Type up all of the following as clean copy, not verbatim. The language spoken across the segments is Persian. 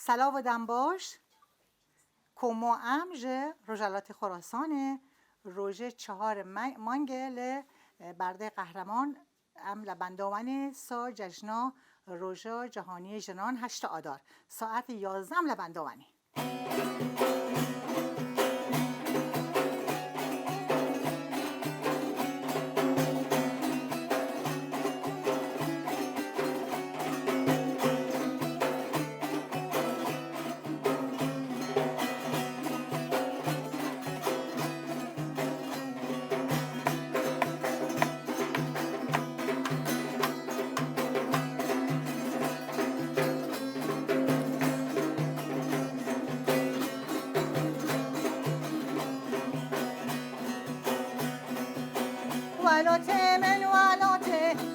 سلا و دنباش کومو امج رجالات خراسان روژه 4 مانگل برده قهرمان ام لبندوانی سا جشنا روژه جهانی جنان 8 آذار ساعت 11 لبندوانی. ولات من ولات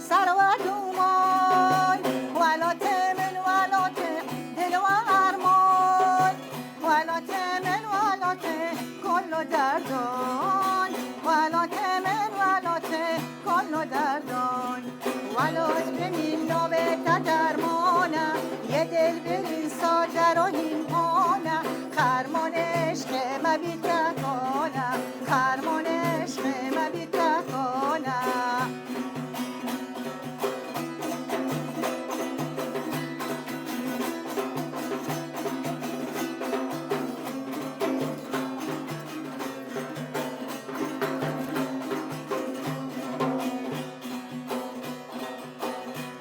سروت اومان ولات من ولات دل و ارمان ولات من ولات کل دردان ولات من ولات کل دردان ولات بمین نوبت درمانه یه دل برین ساده رو هیمانه خرمان عشق مبید کنه خرمان عشق مبید کنه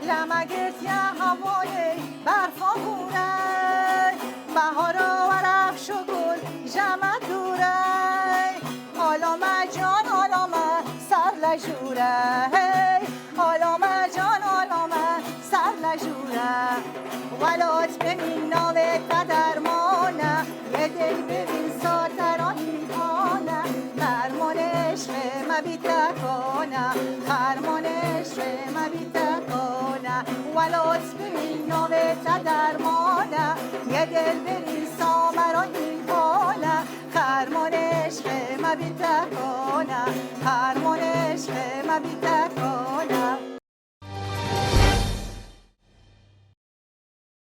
لمگت یه هوای برفا بونه بهارا و رفش و گل جمع دوره آلامه جان آلامه سر لجوره آلامه جان آلامه سر لجوره ولات ببین ناوت درمانه یه دل ببین ساترانی کنه خرمان عشق مبید کنه خرمان عشق مبید کنه ولات ببین ناوت درمانه یه دل ببین سامرانی کنه خرمان عشق مبید کنه خرمان عشق مبید کنه